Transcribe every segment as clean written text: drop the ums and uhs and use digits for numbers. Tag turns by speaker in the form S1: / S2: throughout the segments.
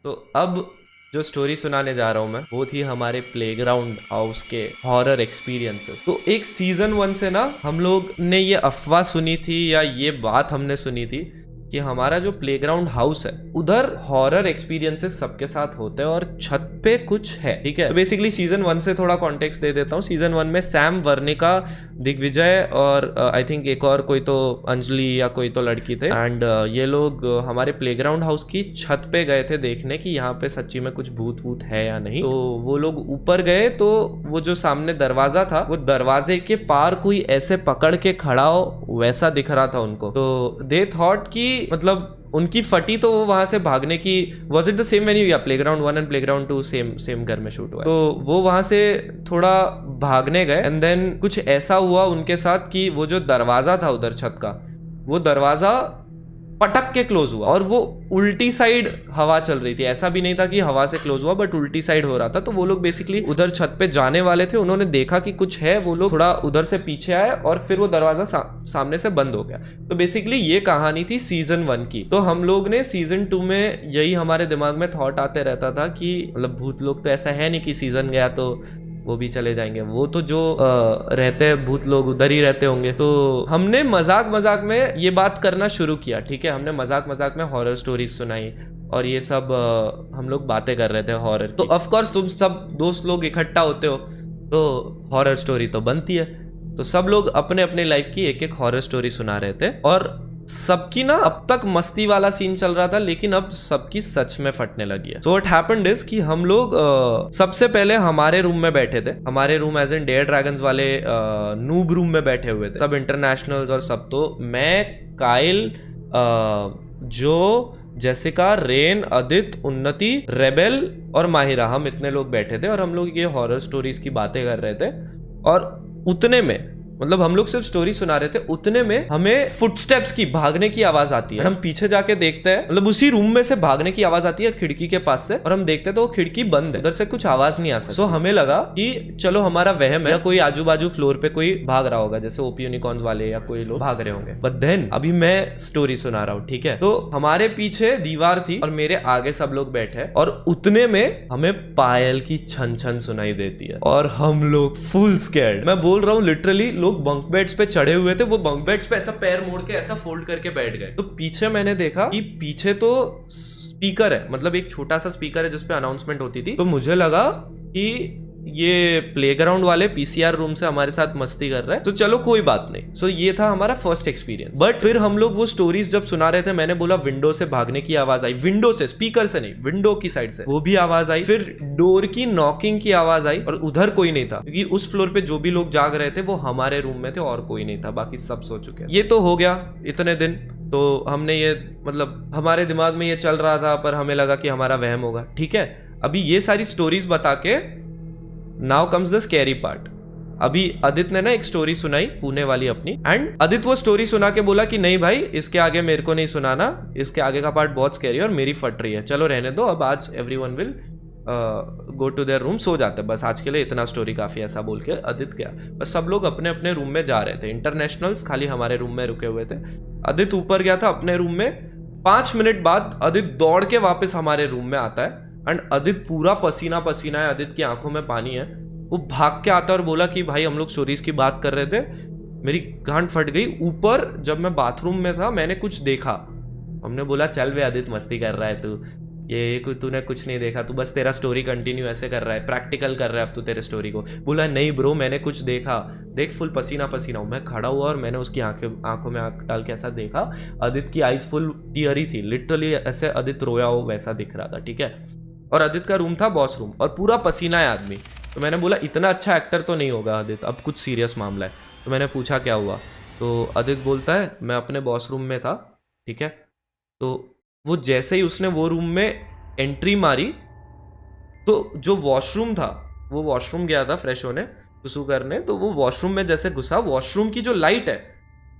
S1: तो अब जो स्टोरी सुनाने जा रहा हूँ मैं वो थी हमारे प्लेग्राउंड हाउस के हॉरर एक्सपीरियंसेस। तो एक सीजन 1 से ना हम लोग ने ये अफवाह सुनी थी या ये बात हमने सुनी थी कि हमारा जो प्लेग्राउंड हाउस है उधर हॉरर एक्सपीरियंसेस सबके साथ होते हैं और छत पे कुछ है। ठीक है, तो बेसिकली सीजन 1 से थोड़ा कॉन्टेक्स्ट दे देता हूँ। सीजन 1 में सैम, वर्णिका, दिग्विजय और आई थिंक एक और कोई तो अंजलि या कोई तो लड़की थे। एंड ये लोग हमारे प्लेग्राउंड हाउस की छत पे गए थे देखने कि यहाँ पे सच्ची में कुछ भूत वूत है या नहीं। तो वो लोग ऊपर गए तो वो जो सामने दरवाजा था वो दरवाजे के पार कोई ऐसे पकड़ के खड़ा हो वैसा दिख रहा था उनको। तो दे थॉट कि मतलब उनकी फटी तो वो वहां से भागने की, was it the same venue या प्लेग्राउंड 1 एंड प्लेग्राउंड 2 सेम घर में शूट हुआ। तो वो वहां से थोड़ा भागने गए एंड देन कुछ ऐसा हुआ उनके साथ कि वो जो दरवाजा था उधर छत का, वो दरवाजा पटक के क्लोज हुआ और वो उल्टी साइड हवा चल रही थी। ऐसा भी नहीं था कि हवा से क्लोज हुआ, बट उल्टी साइड हो रहा था। तो वो लोग बेसिकली उधर छत पे जाने वाले थे, उन्होंने देखा कि कुछ है, वो लोग थोड़ा उधर से पीछे आए और फिर वो दरवाजा सामने से बंद हो गया। तो बेसिकली ये कहानी थी सीजन 1 की। तो हम लोग ने सीजन 2 में यही हमारे दिमाग में थॉट आते रहता था कि मतलब भूत लोग तो ऐसा है नहीं कि सीजन गया तो वो भी चले जाएंगे, वो तो जो रहते हैं भूत लोग उधर ही रहते होंगे। तो हमने मजाक मजाक में ये बात करना शुरू किया। ठीक है, हमने मजाक मजाक में हॉरर स्टोरीज सुनाई और ये सब हम लोग बातें कर रहे थे हॉरर। तो ऑफ कोर्स तुम सब दोस्त लोग इकट्ठा होते हो तो हॉरर स्टोरी तो बनती है। तो सब लोग अपने अपने लाइफ की एक एक हॉरर स्टोरी सुना रहे थे और सबकी ना अब तक मस्ती वाला सीन चल रहा था, लेकिन अब सबकी सच में फटने लगी है। सो व्हाट हैपेंड इज कि हम लोग सबसे पहले हमारे रूम में बैठे थे। हमारे room as in Dare Dragons वाले नूब रूम में बैठे हुए थे, सब इंटरनेशनल्स और सब। तो मैं, काइल, जो, जेसिका, रेन, अदित, उन्नति, रेबेल और माहिरा, हम इतने लोग बैठे थे और हम लोग ये हॉरर स्टोरीज की बातें कर रहे थे। और उतने में मतलब हम लोग सिर्फ स्टोरी सुना रहे थे, उतने में हमें फुटस्टेप्स की, भागने की आवाज आती है। हम पीछे जाके देखते हैं, मतलब उसी रूम में से भागने की आवाज आती है खिड़की के पास से, और हम देखते हैं तो वो खिड़की बंद है, उधर से कुछ आवाज नहीं आ सकती। सो हमें लगा कि चलो हमारा वहम है, कोई आजू बाजू फ्लोर पे कोई भाग रहा होगा, जैसे ओपी यूनिकॉर्न्स वाले या कोई लोग भाग रहे होंगे। बट देन अभी मैं स्टोरी सुना रहा हूँ, ठीक है। तो हमारे पीछे दीवार थी और मेरे आगे सब लोग बैठे और उतने में हमें पायल की छन छन सुनाई देती है और हम लोग फुल स्कैर्ड। मैं बोल रहा हूँ लिटरली बंक बेड्स पे चढ़े हुए थे, वो बंक बेड्स पे ऐसा पैर मोड़ के ऐसा फोल्ड करके बैठ गए। तो पीछे मैंने देखा कि पीछे तो स्पीकर है, मतलब एक छोटा सा स्पीकर है जिसपे अनाउंसमेंट होती थी। तो मुझे लगा कि ये प्लेग्राउंड वाले पीसीआर रूम से हमारे साथ मस्ती कर रहे हैं, तो चलो कोई बात नहीं। सो ये था हमारा फर्स्ट एक्सपीरियंस। बट फिर हम लोग वो स्टोरीज जब सुना रहे थे, मैंने बोला विंडो से भागने की आवाज आई, विंडो से, स्पीकर से नहीं, विंडो की साइड से वो भी आवाज आई। फिर डोर की नॉकिंग की आवाज आई और उधर कोई नहीं था, क्योंकि उस फ्लोर पे जो भी लोग जाग रहे थे वो हमारे रूम में थे और कोई नहीं था, बाकी सब सो चुके हैं। ये तो हो गया इतने दिन। तो हमने ये, मतलब हमारे दिमाग में ये चल रहा था, पर हमें लगा कि हमारा वहम होगा। ठीक है, अभी ये सारी स्टोरीज बता के now comes the scary part. अभी आदित्य ने ना एक स्टोरी सुनाई पुणे वाली अपनी, एंड आदित्य वो स्टोरी सुना के बोला कि नहीं भाई, इसके आगे मेरे को नहीं सुनाना, इसके आगे का पार्ट बहुत स्कैरी है और मेरी फट रही है, चलो रहने दो, अब आज everyone will go to their room, सो जाते, बस आज के लिए इतना स्टोरी काफी। ऐसा बोल के आदित्य गया, बस सब लोग अपने अपने रूम में जा रहे थे। इंटरनेशनल्स खाली हमारे रूम में रुके हुए थे। आदित्य ऊपर गया था अपने रूम में। 5 मिनट बाद आदित्य दौड़ के वापस हमारे रूम में आता है एंड आदित्य पूरा पसीना पसीना है, आदित्य की आंखों में पानी है। वो भाग के आता है और बोला कि भाई हम लोग स्टोरीज की बात कर रहे थे, मेरी गांड फट गई। ऊपर जब मैं बाथरूम में था मैंने कुछ देखा। हमने बोला चल बे आदित्य, मस्ती कर रहा है तू, ये तूने कुछ नहीं देखा, तू बस तेरा स्टोरी कंटिन्यू ऐसे कर रहा है, प्रैक्टिकल कर रहा है अब तू तेरे स्टोरी को। बोला नहीं ब्रो, मैंने कुछ देखा, देख फुल पसीना पसीना हूँ। मैं खड़ा हुआ और मैंने उसकी आंखों में आंख डाल के ऐसा देखा, आदित्य की आईज फुल टीयरी थी, लिटरली ऐसे आदित्य रोया हो वैसा दिख रहा था। ठीक है, और आदित्य का रूम था बॉस रूम और पूरा पसीना है आदमी। तो मैंने बोला इतना अच्छा एक्टर तो नहीं होगा आदित्य, अब कुछ सीरियस मामला है। तो मैंने पूछा क्या हुआ, तो आदित्य बोलता है मैं अपने बॉस रूम में था। ठीक है, तो वो जैसे ही उसने वो रूम में एंट्री मारी तो जो वॉशरूम था, वो वॉशरूम गया था फ्रेश होने, सुसु करने, तो वो वॉशरूम में जैसे घुसा, वॉशरूम की जो लाइट है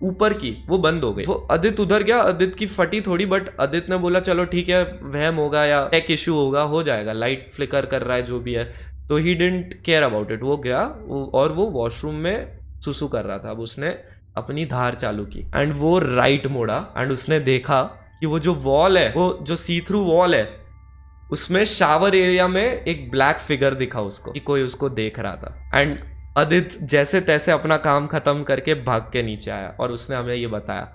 S1: ऊपर की वो बंद हो गई। वो आदित्य उधर गया, आदित्य की फटी थोड़ी, बट आदित्य ने बोला चलो ठीक है, वहम होगा या टेक इश्यू होगा, हो जाएगा, लाइट फ्लिकर कर रहा है जो भी है। तो he didn't care about it, वो गया और वो वॉशरूम में सुसु कर रहा था। अब उसने अपनी धार चालू की एंड वो राइट मोड़ा एंड उसने देखा कि वो जो वॉल है, वो जो सी थ्रू वॉल है, उसमें शावर एरिया में एक ब्लैक फिगर दिखा उसको कि कोई उसको देख रहा था। एंड आदित्य जैसे तैसे अपना काम खत्म करके भाग के नीचे आया और उसने हमें ये बताया।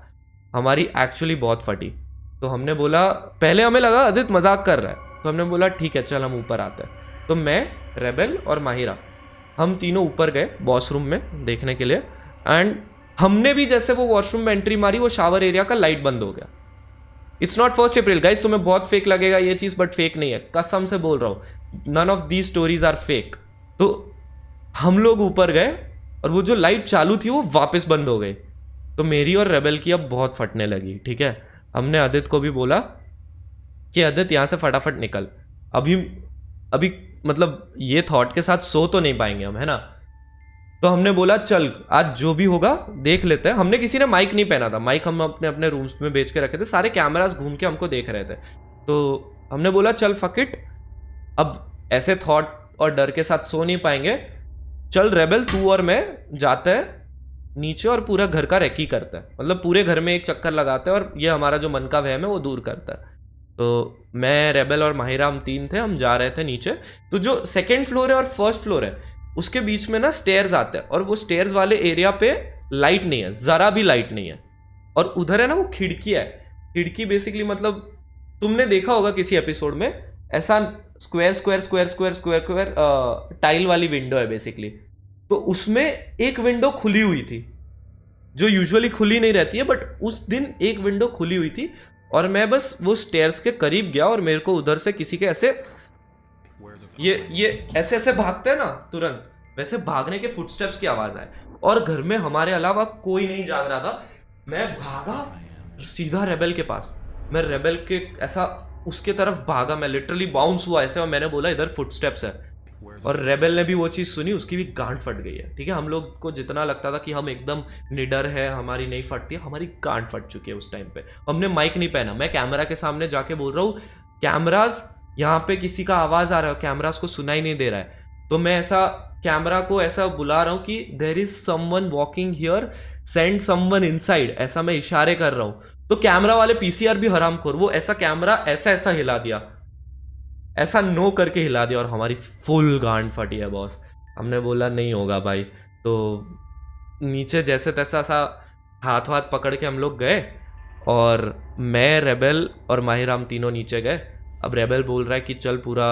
S1: हमारी एक्चुअली बहुत फटी। तो हमने बोला, पहले हमें लगा आदित्य मजाक कर रहा है, तो हमने बोला ठीक है चल हम ऊपर आते हैं। तो मैं, रेबेल और माहिरा हम तीनों ऊपर गए वॉशरूम में देखने के लिए। एंड हमने भी जैसे वो वॉशरूम में एंट्री मारी, वो शावर एरिया का लाइट बंद हो गया। इट्स नॉट 1 अप्रैल गाइस, तुम्हें बहुत फेक लगेगा ये चीज, बट फेक नहीं है, कसम से बोल रहा हूँ, none of these stories are fake. तो हम लोग ऊपर गए और वो जो लाइट चालू थी वो वापस बंद हो गई। तो मेरी और रेबेल की अब बहुत फटने लगी। ठीक है, हमने आदित्य को भी बोला कि आदित्य यहाँ से फटाफट निकल, अभी अभी मतलब ये थॉट के साथ सो तो नहीं पाएंगे हम, है ना। तो हमने बोला चल आज जो भी होगा देख लेते हैं। हमने किसी ने माइक नहीं पहना था, माइक हम अपने अपने रूम्स में बेच के रखे थे, सारे कैमरास घूम के हमको देख रहे थे। तो हमने बोला चल फक इट, अब ऐसे थॉट और डर के साथ सो नहीं पाएंगे, चल रेबेल तू और मैं जाते हैं नीचे और पूरा घर का रेकी करता है, मतलब पूरे घर में एक चक्कर लगाते हैं और ये हमारा जो मन का वहम है वो दूर करता है। तो मैं, रेबेल और माहिरा हम तीन थे, हम जा रहे थे नीचे। तो जो सेकेंड फ्लोर है और फर्स्ट फ्लोर है उसके बीच में ना स्टेयर्स आते हैं, और वो स्टेयर्स वाले एरिया पे लाइट नहीं है, जरा भी लाइट नहीं है। और उधर है ना वो खिड़की है, खिड़की बेसिकली मतलब तुमने देखा होगा किसी एपिसोड में, ऐसा square square square square square square tile वाली विंडो है बेसिकली। तो उसमें एक विंडो खुली हुई थी जो यूजुअली खुली नहीं रहती है, बट उस दिन एक विंडो खुली हुई थी। और मैं बस वो स्टेयर्स के करीब गया और मेरे को उधर से किसी के ऐसे ये ऐसे ऐसे भागते हैं ना तुरंत, वैसे भागने के फुटस्टेप्स की आवाज आए। और घर में हमारे अलावा कोई नहीं जाग रहा था। मैं भागा सीधा रेबेल के पास, मैं रेबेल के ऐसा उसके तरफ भागा, मैं लिटरली बाउंस हुआ ऐसे, और मैंने बोला इधर फुटस्टेप्स है। और रेबेल ने भी वो चीज़ सुनी, उसकी भी गांड फट गई है। ठीक है, हम लोग को जितना लगता था कि हम एकदम निडर है, हमारी नहीं फटती, हमारी गांड फट चुकी है उस टाइम पे। हमने माइक नहीं पहना, मैं कैमरा के सामने जाके बोल रहा हूँ कैमराज यहाँ पे किसी का आवाज आ रहा है, कैमराज को सुनाई नहीं दे रहा है। तो मैं ऐसा कैमरा को ऐसा बुला रहा हूँ कि there is someone walking here, send someone inside, ऐसा मैं इशारे कर रहा हूँ। तो कैमरा वाले पीसीआर भी हरामखोर, वो ऐसा कैमरा ऐसा ऐसा हिला दिया, ऐसा नो करके हिला दिया, और हमारी फुल गांड फटी है बॉस। हमने बोला नहीं होगा भाई। तो नीचे जैसे तैसा सा हाथ हाथ पकड़ के हम लोग गए, और मैं, रेबेल और माहिरा हम तीनों नीचे गए। अब रेबेल बोल रहा है कि चल पूरा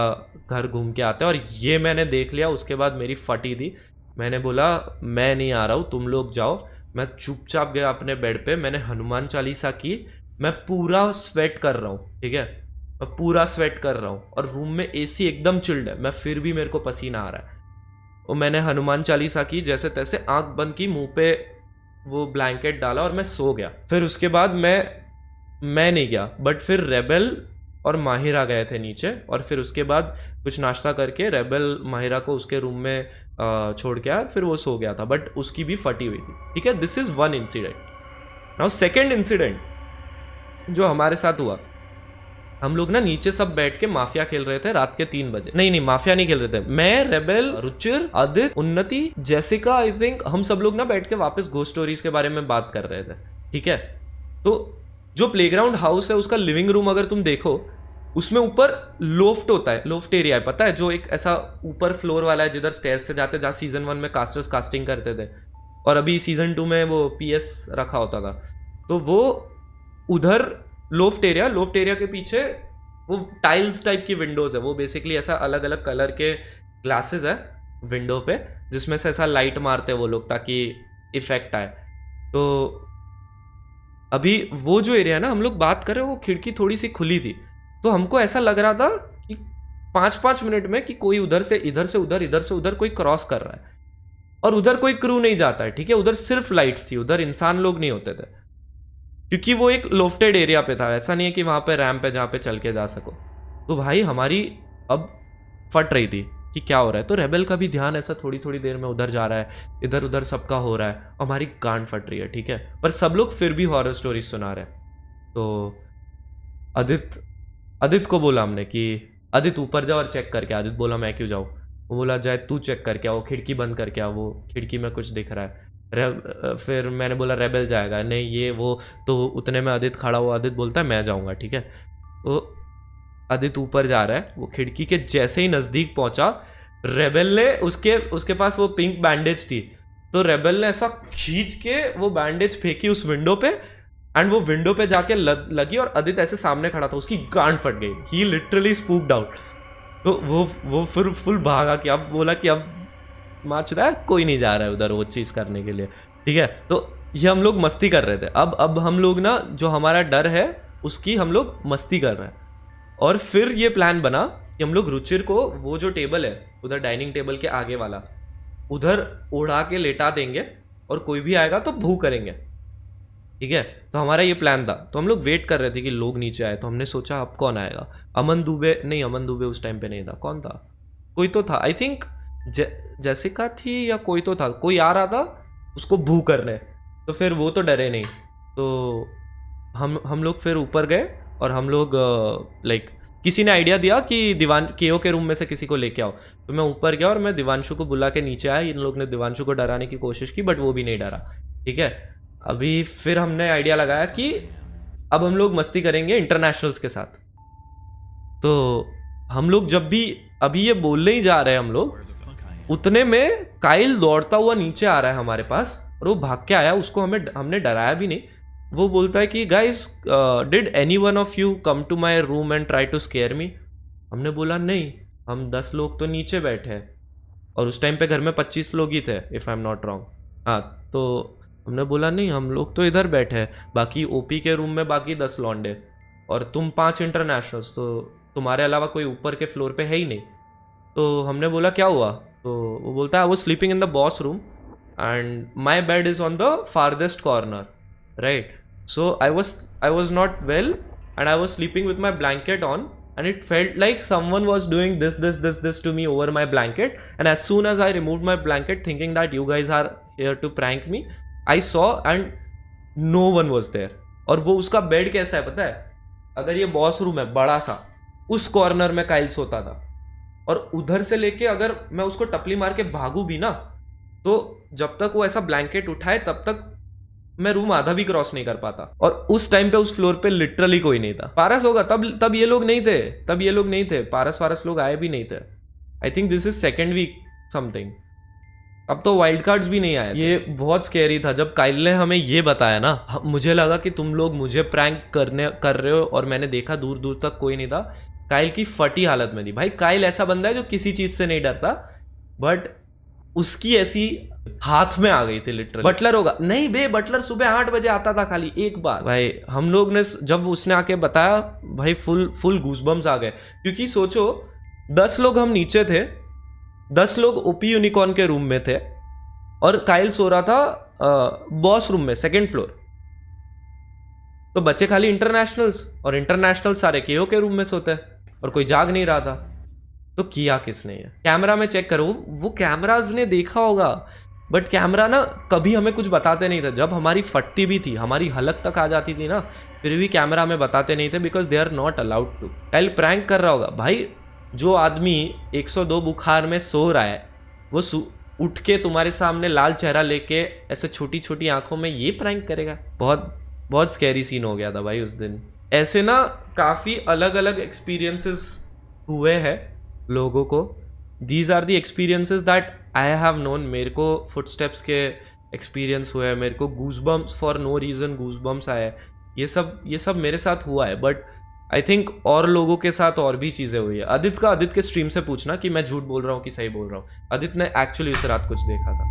S1: घर घूम के आते हैं, और ये मैंने देख लिया। उसके बाद मेरी फटी थी, मैंने बोला मैं नहीं आ रहा हूँ, तुम लोग जाओ। मैं चुपचाप गया अपने बेड पे, मैंने हनुमान चालीसा की, मैं पूरा स्वेट कर रहा हूँ। ठीक है, मैं पूरा स्वेट कर रहा हूँ, और रूम में एसी एकदम चिल्ड है, मैं फिर भी मेरे को पसीना आ रहा है। और मैंने हनुमान चालीसा की, जैसे तैसे आंख बंद की, मुंह पे वो ब्लैंकेट डाला और मैं सो गया। फिर उसके बाद मैं नहीं गया, बट फिर रेबेल और माहिरा गए थे नीचे, और फिर उसके बाद कुछ नाश्ता करके रेबेल माहिरा को उसके रूम में छोड़ के आया, फिर वो सो गया था, बट उसकी भी फटी हुई थी। ठीक है, this is one incident. Now second incident जो हमारे साथ हुआ, हम लोग ना नीचे सब बैठ के माफिया खेल रहे थे रात के 3 बजे। नहीं माफिया नहीं खेल रहे थे, मैं, रेबेल, रुचिर, आदित्य, उन्नति, जेसिका, आई थिंक, हम सब लोग ना बैठ के वापस घोस्ट स्टोरीज के बारे में बात कर रहे थे। ठीक है, तो जो प्लेग्राउंड हाउस है उसका लिविंग रूम अगर तुम देखो, उसमें ऊपर लोफ्ट होता है, लोफ्ट एरिया है, पता है, जो एक ऐसा ऊपर फ्लोर वाला है जिधर स्टेयर्स से जाते, जहाँ सीजन 1 में कास्टर्स कास्टिंग करते थे, और अभी सीजन 2 में वो पीएस रखा होता था। तो वो उधर लोफ्ट एरिया के पीछे वो टाइल्स टाइप की विंडोज है, वो बेसिकली ऐसा अलग अलग कलर के ग्लासेस है विंडो पे, जिसमें से ऐसा लाइट मारते हैं वो लोग ताकि इफेक्ट आए। तो अभी वो जो एरिया है ना, हम लोग बात कर रहे हैं, वो खिड़की थोड़ी सी खुली थी, तो हमको ऐसा लग रहा था कि 5-5 मिनट में कि कोई उधर से इधर से उधर, इधर से उधर कोई क्रॉस कर रहा है, और उधर कोई क्रू नहीं जाता है। ठीक है, उधर सिर्फ लाइट्स थी, उधर इंसान लोग नहीं होते थे, क्योंकि वो एक लोफ्टेड एरिया पे था, ऐसा नहीं है कि वहां पे रैंप है जहाँ पे चल के जा सको। तो भाई हमारी अब फट रही थी कि क्या हो रहा है। तो रेबेल का भी ध्यान ऐसा थोड़ी थोड़ी देर में उधर जा रहा है, इधर उधर सबका हो रहा है, हमारी गांड फट रही है। ठीक है, पर सब लोग फिर भी हॉरर स्टोरीज सुना रहे हैं। तो आदित्य को बोला हमने कि आदित्य ऊपर जाओ और चेक करके। आदित्य बोला मैं क्यों जाऊँ, वो बोला जाए तू चेक करके आओ, खिड़की बंद करके आओ, वो खिड़की में कुछ दिख रहा है। फिर मैंने बोला रेबेल जाएगा, नहीं ये वो। तो उतने में आदित्य खड़ा हुआ, आदित्य बोलता है मैं जाऊँगा। ठीक है, तो आदित्य ऊपर जा रहा है, वो खिड़की के जैसे ही नजदीक पहुंचा, रेबेल ने उसके पास वो पिंक बैंडेज थी, तो रेबेल ने ऐसा खींच के वो बैंडेज फेंकी उस विंडो पे, एंड वो विंडो पे जाके लगी और आदित्य ऐसे सामने खड़ा था, उसकी गांड फट गई, ही लिटरली स्पूक्ड आउट। तो वो फिर फुल भागा कि अब बोला कि अब मार्च रहा है, कोई नहीं जा रहा है उधर वो चीज़ करने के लिए, ठीक है। तो ये हम लोग मस्ती कर रहे थे। अब हम लोग ना, जो हमारा डर है उसकी हम लोग मस्ती कर रहे हैं, और फिर ये प्लान बना कि हम लोग रुचिर को वो जो टेबल है उधर डाइनिंग टेबल के आगे वाला, उधर उड़ा के लेटा देंगे और कोई भी आएगा तो भू करेंगे, ठीक है। तो हमारा ये प्लान था। तो हम लोग वेट कर रहे थे कि लोग नीचे आए, तो हमने सोचा अब कौन आएगा। अमन दुबे नहीं, अमन दुबे उस टाइम पे नहीं था, कौन था, कोई तो था, आई थिंक जैसिका थी या कोई तो था, कोई आ रहा था उसको भू करने, तो फिर वो तो डरे नहीं। तो हम लोग फिर ऊपर गए और हम लोग लाइक किसी ने आइडिया दिया कि केओ के रूम में से किसी को लेके आओ, तो मैं ऊपर गया और मैं दिवांशु को बुला के नीचे आया। इन लोग ने दिवांशु को डराने की कोशिश की बट वो भी नहीं डरा, ठीक है। अभी फिर हमने आइडिया लगाया कि अब हम लोग मस्ती करेंगे इंटरनेशनल्स के साथ। तो हम लोग जब भी अभी ये बोलने ही जा रहे हैं हम लोग, उतने में काइल दौड़ता हुआ नीचे आ रहा है हमारे पास, और वो भाग के आया, उसको हमने डराया भी नहीं। वो बोलता है कि guys did anyone of you come to my room and try to scare me. हमने बोला नहीं, हम 10 लोग तो नीचे बैठे हैं, और उस टाइम पे घर में 25 लोग ही थे if I am not wrong. हाँ, तो हमने बोला नहीं, हम लोग तो इधर बैठे हैं, बाकी ओपी के रूम में बाकी 10 लौंडे और तुम 5 इंटरनेशनल्स, तो तुम्हारे अलावा कोई ऊपर के फ्लोर पे है ही नहीं। तो हमने बोला क्या हुआ, तो वो बोलता है I was sleeping in the boss room and my bed is on the farthest corner, right. So I was not well and I was sleeping with my blanket on and it felt like someone was doing this to me over my blanket, and as soon as I removed my blanket thinking that you guys are here to prank me, I saw and no one was there। और वो उसका bed कैसा है पता है, अगर ये boss room है बड़ा सा, उस कॉर्नर में काइल सोता था, और उधर से लेके अगर मैं उसको टपली मार के भागू भी ना, तो जब तक वो ऐसा ब्लैंकेट उठाए तब तक मैं रूम आधा भी क्रॉस नहीं कर पाता। और उस टाइम पे उस फ्लोर पे लिटरली कोई नहीं था। पारस होगा तब ये लोग नहीं थे, पारस लोग आए भी नहीं थे। I think this is second week something. अब तो वाइल्ड कार्ड्स भी नहीं आए। ये बहुत स्कैरी था जब काइल ने हमें ये बताया ना, मुझे लगा कि तुम लोग मुझे प्रैंक कर रहे हो, और मैंने देखा दूर दूर तक कोई नहीं था। काइल की फटी हालत में थी भाई। काइल ऐसा बंदा है जो किसी चीज से नहीं डरता, बट उसकी ऐसी हाथ में आ गई थी लिटरली। बटलर होगा नहीं बे, बटलर सुबह 8 बजे आता था खाली एक बार। भाई हम लोग ने जब उसने आके बताया भाई फुल गूज़बम्स आ गए, क्योंकि सोचो 10 लोग हम नीचे थे, 10 लोग ओपी यूनिकॉर्न के रूम में थे, और काइल सो रहा था बॉस रूम में 2nd फ्लोर। तो बचे खाली इंटरनेशनल्स, और इंटरनेशनल सारे केओ के रूम में सोते, और कोई जाग नहीं रहा था। तो किया किसने है? कैमरा में चेक करो, वो कैमराज ने देखा होगा, बट कैमरा ना कभी हमें कुछ बताते नहीं थे। जब हमारी फटती भी थी, हमारी हलक तक आ जाती थी ना, फिर भी कैमरा में बताते नहीं थे, because they are not allowed to. Kyle prank कर रहा होगा भाई। जो आदमी 102 बुखार में सो रहा है, वो उठ के तुम्हारे सामने लाल चेहरा लेके ऐसे छोटी छोटी आंखों में ये प्रैंक करेगा। बहुत स्कैरी सीन हो गया था भाई उस दिन। ऐसे ना काफ़ी अलग अलग एक्सपीरियंसेस हुए हैं लोगों को। These are the experiences that I have known. मेरे को फुटस्टेप्स के एक्सपीरियंस हुए हैं, मेरे को goosebumps for no reason goosebumps आए, ये सब मेरे साथ हुआ है। बट आई थिंक और लोगों के साथ और भी चीज़ें हुई है। आदित्य के स्ट्रीम से पूछना कि मैं झूठ बोल रहा हूँ कि सही बोल रहा हूँ। आदित्य ने एक्चुअली उस रात कुछ देखा था।